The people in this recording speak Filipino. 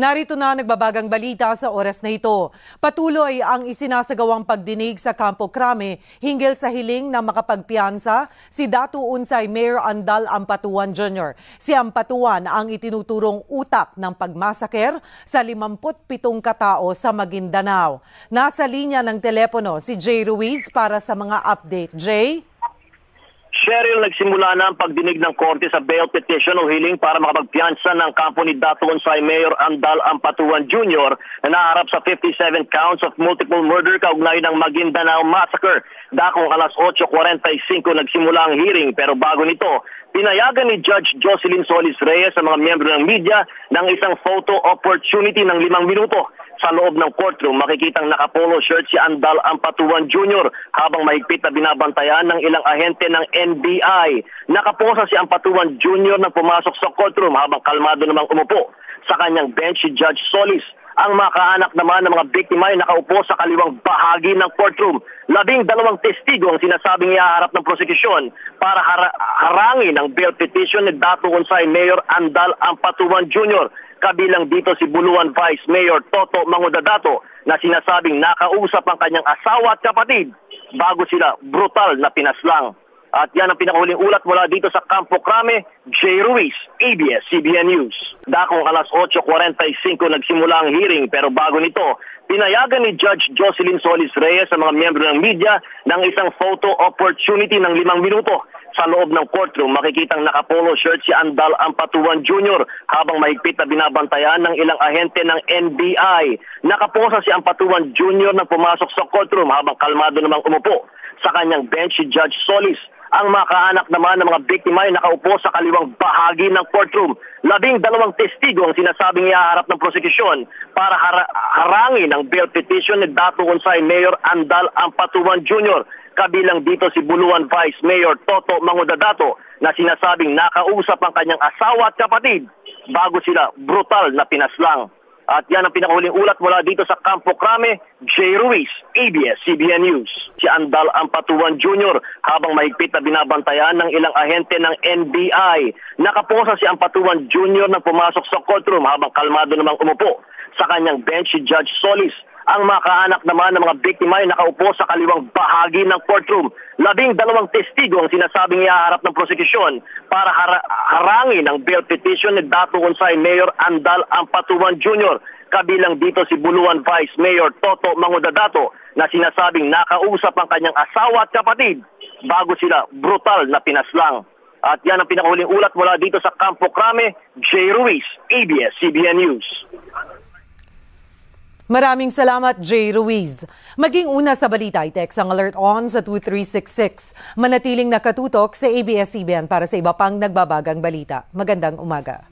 Narito na nagbabagang balita sa oras na ito. Patuloy ang isinasagawang pagdinig sa Campo Crame hinggil sa hiling na makapagpiyansa si Datu Unsay Mayor Andal Ampatuan Jr. Si Ampatuan ang itinuturong utak ng pagmasaker sa 57 katao sa Maguindanao. Nasa linya ng telepono si Jay Ruiz para sa mga update. Jay? Cheryl, nagsimula na ang pagdinig ng korte sa bail petition o hiling para makapagpiyansa ng kampo ni Datu Unsay Mayor Andal Ampatuan Jr. na naharap sa 57 counts of multiple murder kaugnay ng Maguindanao Massacre. Dakong alas 8:45 nagsimula ang hearing, pero bago nito, pinayagan ni Judge Jocelyn Solis Reyes sa mga miyembro ng media ng isang photo opportunity ng 5 minuto. Sa loob ng courtroom, makikitang nakapolo shirt si Andal Ampatuan Jr. habang mahigpit na binabantayan ng ilang ahente ng NBI. Nakaposa si Ampatuan Jr. nang pumasok sa courtroom habang kalmado namang umupo sa kanyang bench si Judge Solis. Ang makaanak naman ng mga biktima ay nakaupo sa kaliwang bahagi ng courtroom. 12 testigo ang sinasabing ihaharap ng prosekusyon para harangin ang bail petition ni Datu Unsay Mayor Andal Ampatuan Jr. Kabilang dito si Buluan Vice Mayor Toto Mangudadato na sinasabing nakausap ang kanyang asawa at kapatid bago sila brutal na pinaslang. At yan ang pinakahuling ulat mula dito sa Campo Crame. Jay Ruiz, ABS-CBN News. Dakong alas 8:45 nagsimula ang hearing, pero bago nito, pinayagan ni Judge Jocelyn Solis Reyes sa mga miyembro ng media ng isang photo opportunity ng 5 minuto. Sa loob ng courtroom, makikitang nakapolo shirt si Andal Ampatuan Jr. habang mahigpit na binabantayan ng ilang ahente ng NBI. Nakaposa si Ampatuan Jr. nang pumasok sa courtroom habang kalmado namang umupo sa kanyang bench si Judge Solis. Ang makaanak naman ng mga biktima ay nakaupo sa kaliwang bahagi ng courtroom. 12 testigo ang sinasabing ihaharap ng prosekusyon para harangin ang bail petition ni Datu Unsay Mayor Andal Ampatuan Jr. Kabilang dito si Buluan Vice Mayor Toto Mangudadato na sinasabing nakausap ang kanyang asawa at kapatid bago sila brutal na pinaslang. At yan ang pinakahuling ulat mula dito sa Campo Crame. Jay Ruiz, ABS-CBN News. Si Andal Ampatuan Jr. habang mahigpit na binabantayan ng ilang ahente ng NBI. Nakaposa si Ampatuan Jr. nang pumasok sa courtroom habang kalmado namang umupo sa kanyang bench si Judge Solis. Ang makaanak naman ng mga biktima ay nakaupo sa kaliwang bahagi ng courtroom. 12 testigo ang sinasabing ihaharap ng prosekusyon para harangin ang bail petition ni Datu Unsay Mayor Andal Ampatuan Jr. Kabilang dito si Buluan Vice Mayor Toto Mangudadato na sinasabing nakausap ang kanyang asawa at kapatid bago sila brutal na pinaslang. At yan ang pinakahuling ulat mula dito sa Campo Crame. Jay Ruiz, ABS-CBN News. Maraming salamat, Jay Ruiz. Maging una sa balita, i-text ang Alert On sa 2366. Manatiling nakatutok sa ABS-CBN para sa iba pang nagbabagang balita. Magandang umaga.